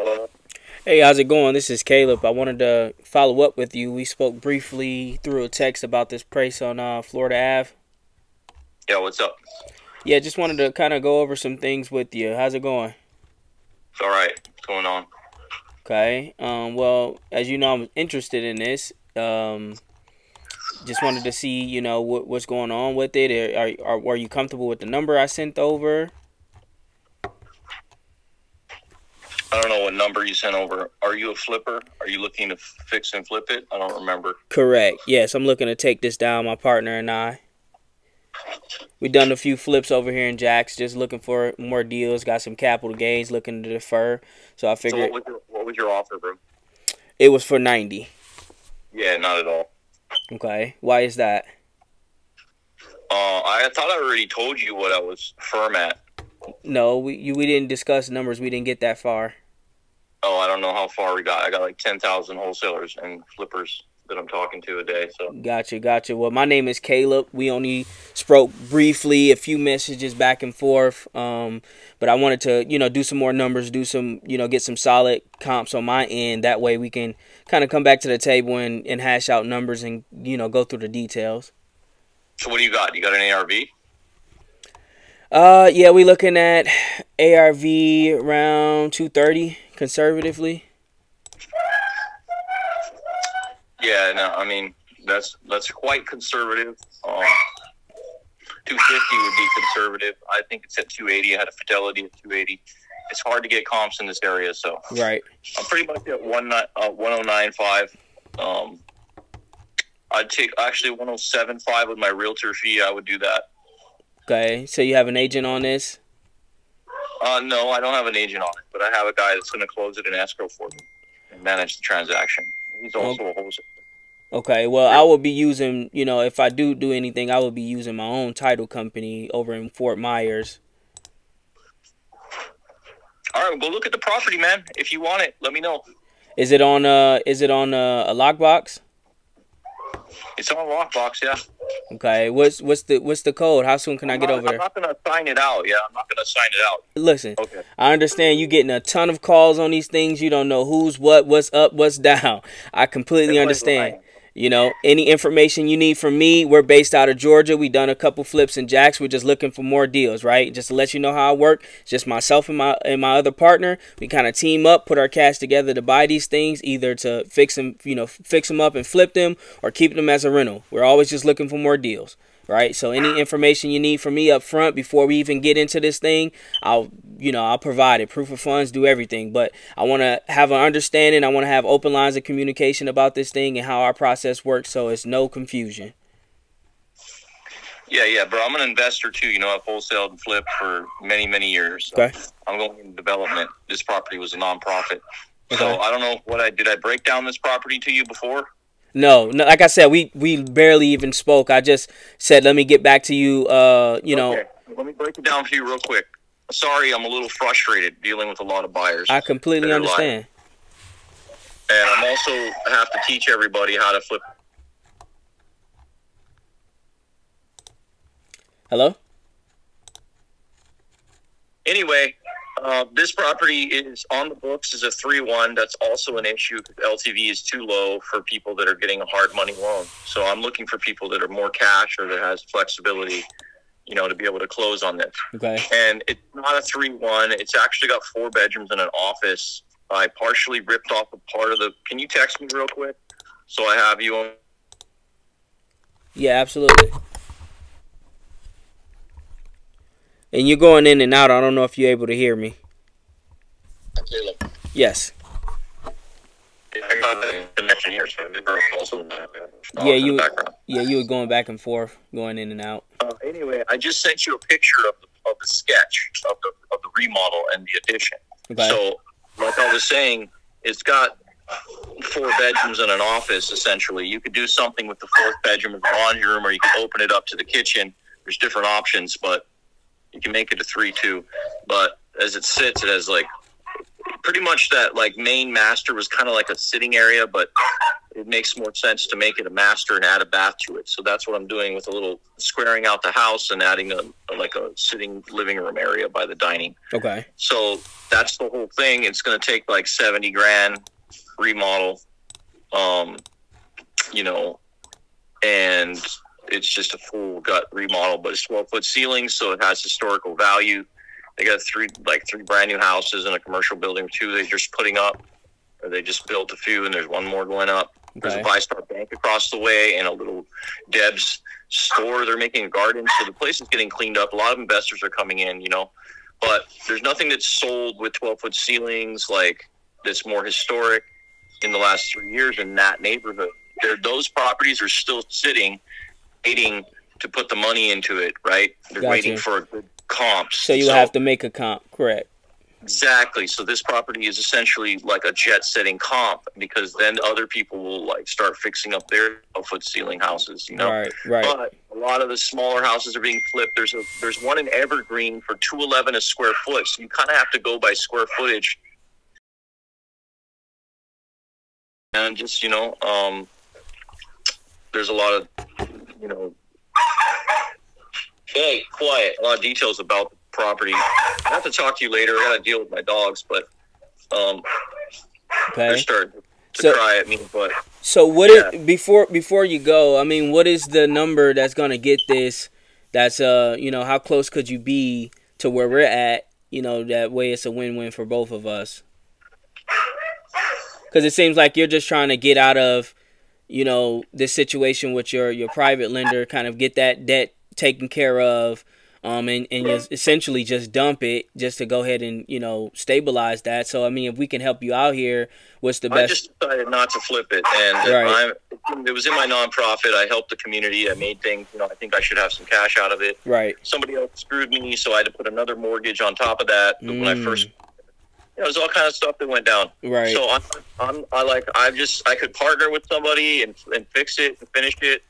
Hello. Hey, how's it going? This is Caleb. I wanted to follow up with you. We spoke briefly through a text about this place on Florida Ave. Yeah, what's up? Yeah, just wanted to kind of go over some things with you. How's it going? It's all right. What's going on? Okay. Well, as you know, I'm interested in this. Just wanted to see, what's going on with it. Are you comfortable with the number I sent over? I don't know what number you sent over. Are you a flipper? Are you looking to fix and flip it? I don't remember. Correct. Yes, I'm looking to take this down, my partner and I. We done a few flips over here in Jax, just looking for more deals. Got some capital gains, looking to defer. So I figured. So what was your offer, bro? It was for 90. Yeah, not at all. Okay. Why is that? I thought I already told you what I was firm at. No, we didn't discuss numbers. We didn't get that far. Oh, I don't know how far we got. I got like 10,000 wholesalers and flippers that I'm talking to a day. So Gotcha. Well, my name is Caleb. We only spoke briefly, a few messages back and forth. But I wanted to, do some more numbers, do some, get some solid comps on my end. That way we can kind of come back to the table and hash out numbers and, go through the details. So what do you got? You got an ARV? Yeah, we looking at ARV around 230 conservatively. Yeah, no, I mean that's quite conservative. 250 would be conservative. I think it's at 280. I had a fidelity at 280. It's hard to get comps in this area, so right. I'm pretty much at 1095. I'd take actually 1075 with my realtor fee. I would do that. Okay, so you have an agent on this? No, I don't have an agent on it, but I have a guy that's going to close it in escrow for me and manage the transaction. He's also a wholesaler. Okay, well, I will be using, if I do anything, I will be using my own title company over in Fort Myers. All right, well, go look at the property, man. If you want it, let me know. Is it on a lockbox? It's on a lockbox, yeah. Okay, what's the code? How soon can I get over there? I'm not gonna sign it out. Yeah, I'm not gonna sign it out. Listen, okay. I understand you getting a ton of calls on these things. You don't know who's what's up, what's down. I completely understand. Any information you need from me, we're based out of Georgia. We done a couple flips in Jax. We're just looking for more deals, right? Just to let you know how I work. It's just myself and my other partner. We kind of team up, put our cash together to buy these things, either to fix them up and flip them, or keep them as a rental. We're always just looking for more deals, right? So any information you need from me up front before we even get into this thing, I'll provide it. Proof of funds, do everything. But I want to have an understanding. I want to have open lines of communication about this thing and how our process works, so it's no confusion. Yeah, bro. I'm an investor too. I've wholesaled and flipped for many, many years. So okay. I'm going into development. This property was a nonprofit. Okay. So I don't know did I break down this property to you before? No, like I said, we barely even spoke. I just said, let me get back to you, Okay. Let me break it down for you real quick. Sorry, I'm a little frustrated dealing with a lot of buyers. I completely understand. And I'm also have to teach everybody how to flip. Hello? Anyway, this property is on the books as a 3-1. That's also an issue because LTV is too low for people that are getting a hard money loan. So I'm looking for people that are more cash or that has flexibility, to be able to close on this. Okay. And it's not a 3-1. It's actually got 4 bedrooms and an office. I partially ripped off a part of the... Can you text me real quick so I have you on? Yeah, absolutely. And you're going in and out. I don't know if you're able to hear me. Caleb. Yes. I got the connection here, so also you were going back and forth, going in and out. Anyway, I just sent you a picture of the sketch of the remodel and the addition. Okay. So, like I was saying, it's got 4 bedrooms and an office, essentially. You could do something with the 4th bedroom as a laundry room, or you could open it up to the kitchen. There's different options, but you can make it a 3-2. But as it sits, it has pretty much that main master was kind of like a sitting area, but it makes more sense to make it a master and add a bath to it. So that's what I'm doing with a little squaring out the house and adding a sitting living room area by the dining. Okay. So that's the whole thing. It's going to take like 70 grand remodel, you know, and it's just a full gut remodel, but it's 12-foot ceilings, so it has historical value. They got three brand new houses in a commercial building too. They're just putting up, or they just built a few, and there's one more going up. Okay. There's a ViStar Bank across the way and a little Deb's store. They're making a garden, so the place is getting cleaned up. A lot of investors are coming in, you know, but there's nothing that's sold with 12-foot ceilings like that's more historic in the last 3 years in that neighborhood. Those properties are still sitting, waiting to put the money into it, right? They're waiting for a good comp. So you have to make a comp, correct? Exactly. So this property is essentially like a jet-setting comp, because then other people will like start fixing up their 12-foot ceiling houses, you know? Right. But a lot of the smaller houses are being flipped. There's one in Evergreen for $211 a square foot, so you kind of have to go by square footage. And just, you know, there's a lot of, you know, hey, quiet, a lot of details about the property. I have to talk to you later. I got to deal with my dogs, but they're starting to cry at me. But so what is, before you go, I mean, what is the number that's going to get this? That's you know, how close could you be to where we're at? You know, that way it's a win-win for both of us. Because it seems like you're just trying to get out of, you know, this situation with your private lender, kind of get that debt taken care of, and you essentially just dump it just to go ahead and, you know, stabilize that. So, I mean, if we can help you out here, what's the best? I just decided not to flip it, and it was in my nonprofit. I helped the community. I made things, you know, I think I should have some cash out of it. Right. Somebody else screwed me, so I had to put another mortgage on top of that. But when I first, you know, there's all kind of stuff that went down. Right. So I could partner with somebody and fix it and finish it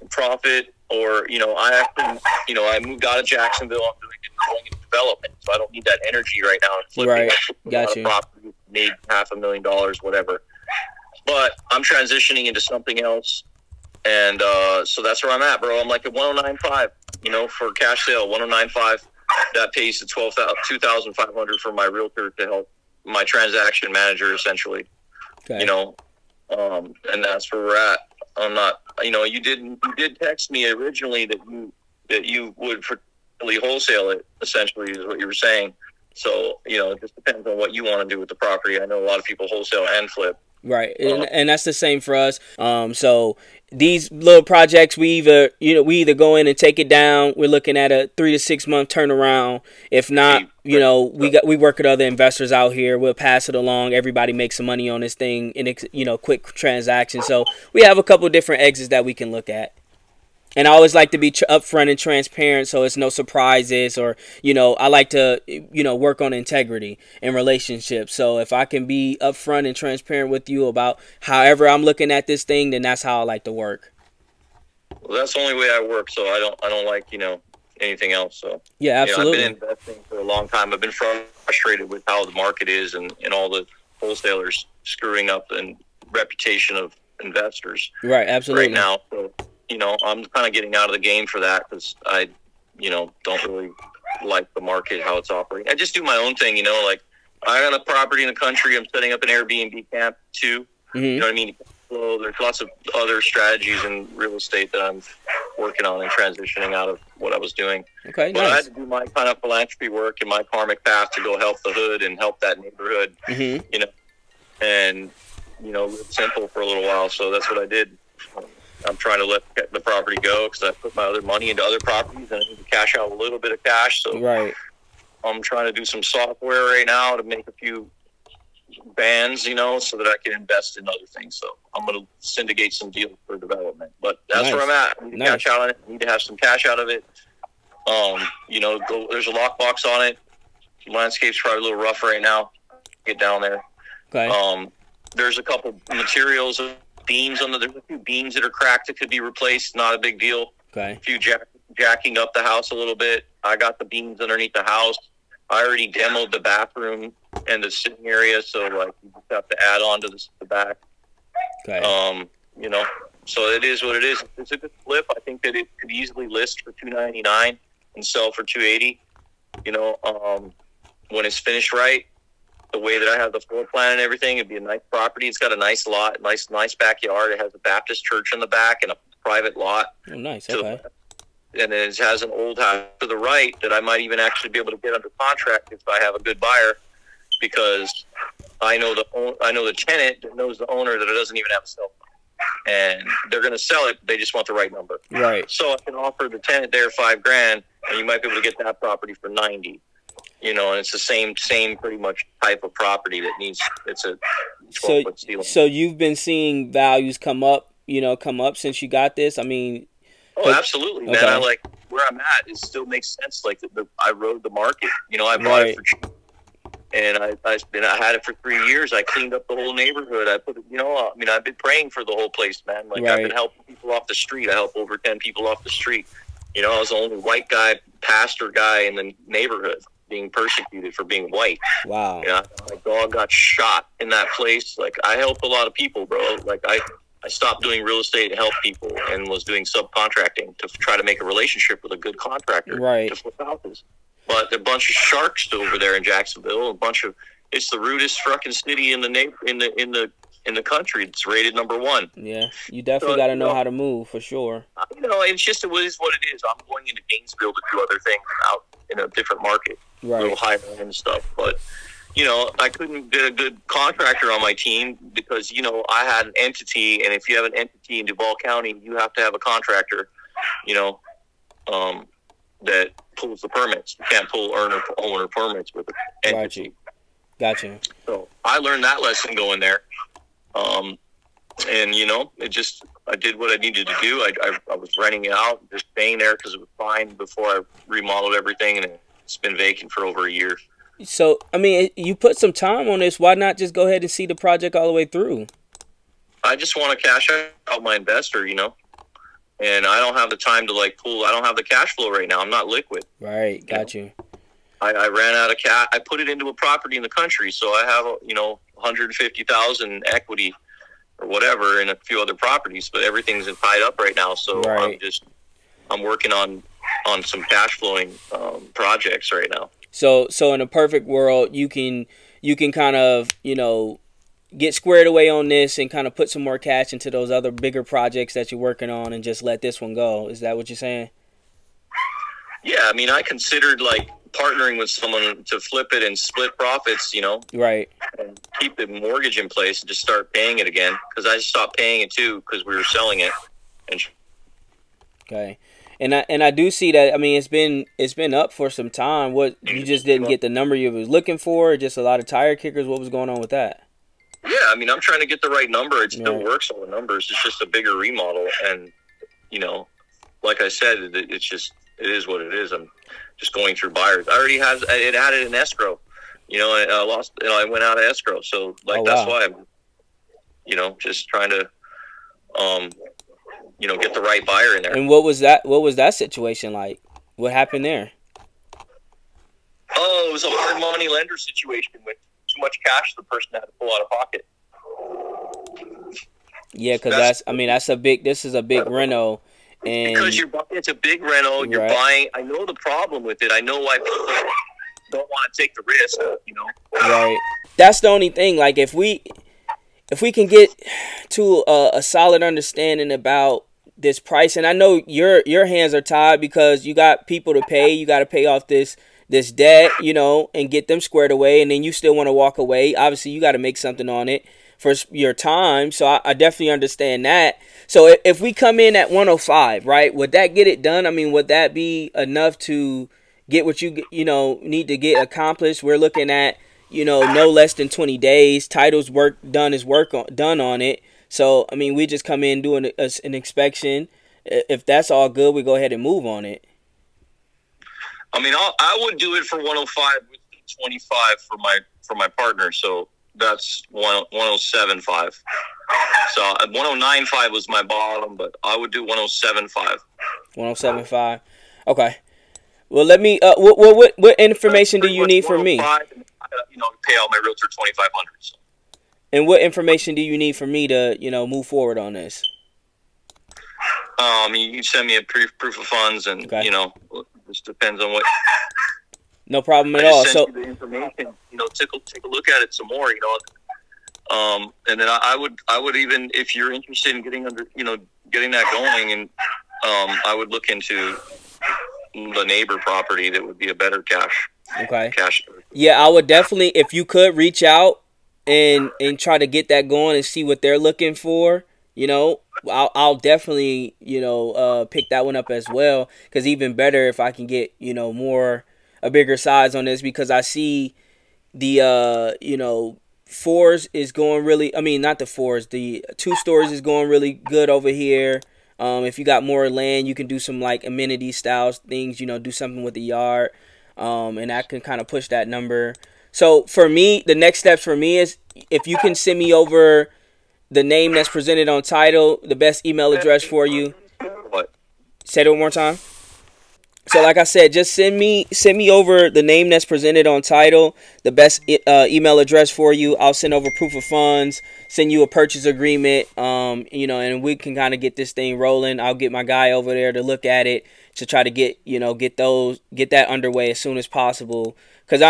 and profit, or, you know, I actually, you know, I moved out of Jacksonville. I'm going into development, so I don't need that energy right now. And flipping. Right. Got you. Property, made $500,000, whatever. But I'm transitioning into something else, and so that's where I'm at, bro. I'm like at 109.5, you know, for cash sale, 109.5. That pays the $2,500 for my realtor to help my transaction manager, essentially. Okay. You know, and that's where we're at. I'm not, you know, you did text me originally that you would really wholesale it, essentially, is what you were saying. So, you know, it just depends on what you want to do with the property. I know a lot of people wholesale and flip. Right, and that's the same for us. So these little projects, we either go in and take it down. We're looking at a 3 to 6 month turnaround. If not, you know, we work with other investors out here. We'll pass it along. Everybody makes some money on this thing in, you know, quick transactions. So we have a couple different exits that we can look at. And I always like to be upfront and transparent, so it's no surprises, or, you know, I like to, you know, work on integrity in relationships. So if I can be upfront and transparent with you about however I'm looking at this thing, then that's how I like to work. Well, that's the only way I work, so I don't like, you know, anything else. So yeah, absolutely. You know, I've been investing for a long time. I've been frustrated with how the market is and all the wholesalers screwing up the reputation of investors. Right, absolutely. Right now, so, you know, I'm kind of getting out of the game for that, because I, you know, don't really like the market, how it's operating. I just do my own thing, you know, like I got a property in the country. I'm setting up an Airbnb camp too. Mm-hmm. You know what I mean? So there's lots of other strategies in real estate that I'm working on and transitioning out of what I was doing. Okay, but nice. I had to do my kind of philanthropy work and my karmic path to go help the hood and help that neighborhood, you know, and, you know, live simple for a little while. So that's what I did. I'm trying to let the property go because I put my other money into other properties and I need to cash out a little bit of cash. So I'm trying to do some software right now to make a few bands, you know, so that I can invest in other things. So I'm going to syndicate some deals for development. But that's where I'm at. I need to cash out on it. I need to have some cash out of it. You know, there's a lockbox on it. The landscape's probably a little rough right now. Get down there. Okay. There's a couple materials, beams on there's a few beams that are cracked that could be replaced. Not a big deal. Okay. A few jacking up the house a little bit. I got the beams underneath the house. I already demoed the bathroom and the sitting area, so like you just have to add on to the back. Okay. You know, so it is what it is. It's a good flip. I think that it could easily list for $299 and sell for $280. You know, when it's finished right. the way that I have the floor plan and everything, it'd be a nice property. It's got a nice lot, nice backyard. It has a Baptist church in the back and a private lot. Oh, nice. Okay. And it has an old house to the right that I might even actually be able to get under contract if I have a good buyer, because I know the tenant that knows the owner that it doesn't even have a cell phone, and they're going to sell it. They just want the right number. Right. So I can offer the tenant there $5,000, and you might be able to get that property for 90. You know, and it's the same pretty much type of property that needs. It's a 12-foot ceiling. So you've been seeing values come up since you got this. I mean. Oh, absolutely, man. I like where I'm at. It still makes sense. Like I rode the market. You know, I bought it for cheap, and I had it for 3 years. I cleaned up the whole neighborhood. I put it. You know, I mean, I've been praying for the whole place, man. Like I've been helping people off the street. I helped over 10 people off the street. You know, I was the only white guy, pastor guy in the neighborhood being persecuted for being white. Wow. You know, my dog got shot in that place. Like I helped a lot of people, bro. Like I stopped doing real estate to help people and was doing subcontracting to try to make a relationship with a good contractor to flip houses. But there are a bunch of sharks over there in Jacksonville. It's the rudest fucking city in the country. It's rated #1. Yeah, you definitely got to know how to move for sure. You know, it is what it is. I'm going into Gainesville to do other things out in a different market, a little higher end stuff, but. You know, I couldn't get a good contractor on my team because, you know, I had an entity, and if you have an entity in Duval County, you have to have a contractor, you know, that pulls the permits. You can't pull owner permits with an entity. Gotcha. So I learned that lesson going there. And, you know, I did what I needed to do. I was renting it out, just staying there because it was fine before I remodeled everything, and it's been vacant for over a year. So, I mean, you put some time on this. Why not just go ahead and see the project all the way through? I just want to cash out my investor, you know, and I don't have the time to I don't have the cash flow right now. I'm not liquid. Right. Got you. I ran out of cash. I put it into a property in the country. So I have, you know, 150,000 equity or whatever in a few other properties, but everything's tied up right now. So I'm working on some cash flowing projects right now. So in a perfect world, you can kind of, you know, get squared away on this and kind of put some more cash into those other bigger projects that you're working on and just let this one go. Is that what you're saying? Yeah, I mean, I considered partnering with someone to flip it and split profits, you know, right, and keep the mortgage in place and just start paying it again, because I stopped paying it too because we were selling it. Okay. And I do see that. I mean, it's been up for some time. What, you just didn't get the number you was looking for, or just a lot of tire kickers? What was going on with that? Yeah, I mean, I'm trying to get the right number. It still works on the numbers. It's just a bigger remodel, and you know, like I said, it is what it is. I'm just going through buyers. I already had it in escrow, you know, and I lost. You know, I went out of escrow, so that's why I'm, you know, just trying to, you know, get the right buyer in there. And what was that situation like? What happened there? Oh, it was a hard money lender situation with too much cash the person had to pull out of pocket. Yeah, because this is a big reno. And because it's a big reno, you're buying. I know the problem with it. I know why people don't want to take the risk, you know. Right. That's the only thing. Like, if we can get to a solid understanding about this price, and I know your hands are tied because you got people to pay. You got to pay off this debt, you know, and get them squared away, and then you still want to walk away. Obviously, you got to make something on it for your time. So I definitely understand that. So if we come in at 105, right, would that get it done? I mean, would that be enough to get what you need to get accomplished? We're looking at, you know, no less than 20 days. Title's done on it. So, I mean, we just come in doing an inspection. If that's all good, we go ahead and move on it. I mean, I would do it for 105 with 25 for my partner. So that's 107.5. So 109.5 was my bottom, but I would do 107.5. 107.5. Okay. Well, let me. What information do you need from me? You know, pay out my realtor $2,500. So. And what information do you need from me to, you know, move forward on this? You send me a proof of funds, and you know, it just depends on what. No problem I at just all. sent So you the information. Take a look at it some more. And then I would even, if you're interested in getting that going, and I would look into the neighbor property that would be a better cash. okay. Cash. Yeah, I would definitely, if you could reach out and try to get that going and see what they're looking for, I'll definitely, pick that one up as well. Because even better if I can get, a bigger size on this, because I see the, fours is going really, I mean, not the fours, the 2 stories is going really good over here. If you got more land, you can do some like amenity styles things, do something with the yard. And that can kind of push that number. So for me, the next steps for me is if you can send me over the name that's presented on title, the best email address for you. What? Say it one more time. So like I said, just send me over the name that's presented on title, the best email address for you. I'll send over proof of funds, send you a purchase agreement, and we can kind of get this thing rolling. I'll get my guy over there to look at it to try to get that underway as soon as possible. Because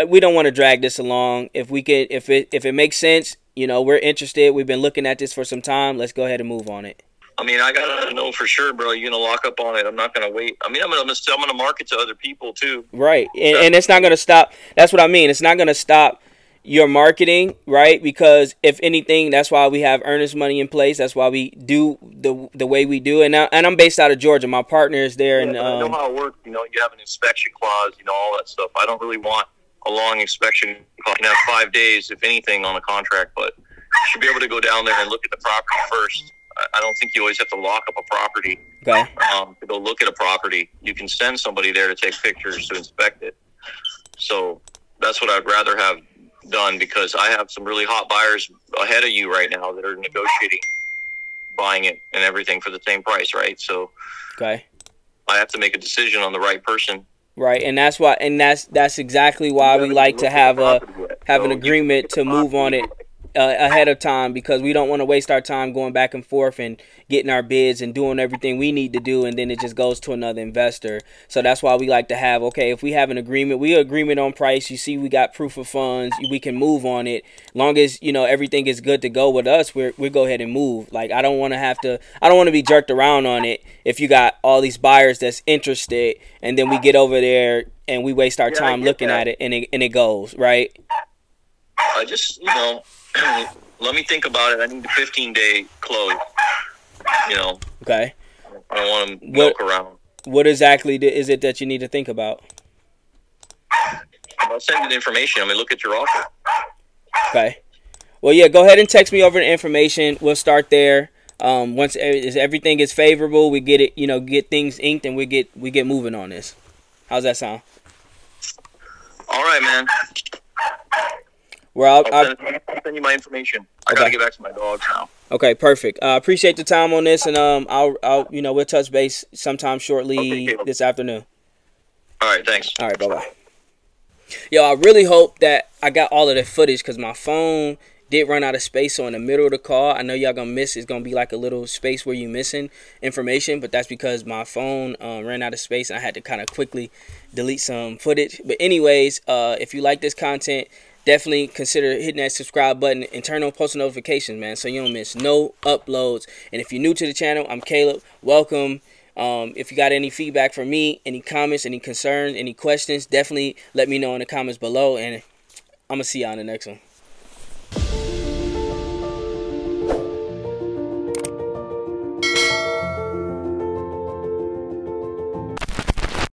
we don't want to drag this along. If it makes sense, we're interested. We've been looking at this for some time. Let's go ahead and move on it. I mean, I gotta know for sure, bro. You're gonna lock up on it. I'm not gonna wait. I mean, I'm gonna market to other people too. Right, and it's not gonna stop. That's what I mean. It's not gonna stop your marketing, right? Because if anything, that's why we have earnest money in place. That's why we do the way we do. And I'm based out of Georgia. My partner is there, and I know how it works. You have an inspection clause. All that stuff. I don't really want a long inspection. You can have 5 days, if anything, on a contract, but you should be able to go down there and look at the property first. I don't think you always have to lock up a property. Okay. To go look at a property. You can send somebody there to take pictures to inspect it. So that's what I'd rather have done, because I have some really hot buyers ahead of you right now that are negotiating buying it and everything for the same price, right? So okay, I have to make a decision on the right person. Right, and that's why, and that's exactly why we like to have an agreement to move on it ahead of time, because we don't want to waste our time going back and forth and getting our bids and doing everything we need to do, and then it just goes to another investor. So that's why we like to have, okay, if we have an agreement, on price, you see we got proof of funds, we can move on it. Long as everything is good to go with us, we go ahead and move. Like, I don't want to be jerked around on it if you got all these buyers that's interested, and then we get over there and we waste our time looking at it, and it goes right. I just let me think about it. I need a 15-day close. Okay. I don't want to milk around. What exactly is it that you need to think about? I'll send you the information. Look at your offer. Okay. Well, yeah, go ahead and text me over the information. We'll start there. Once everything is favorable, we get it, get things inked, and we get moving on this. How's that sound? All right, man. Well, I'll send you my information. I gotta get back to my dogs now. Okay, perfect. Appreciate the time on this, and I'll we'll touch base sometime shortly this afternoon. All right, thanks. All right, bye. Yo, I really hope that I got all of the footage, because my phone did run out of space. So in the middle of the call, I know y'all gonna miss. It's gonna be like a little space where you missing information, but that's because my phone ran out of space, and I had to kind of quickly delete some footage. But anyways, if you like this content, definitely consider hitting that subscribe button and turn on post notifications, man, so you don't miss no uploads. And if you're new to the channel, I'm Caleb. Welcome. If you got any feedback for me, any comments, any concerns, any questions, definitely let me know in the comments below, and I'm gonna see y'all in the next one.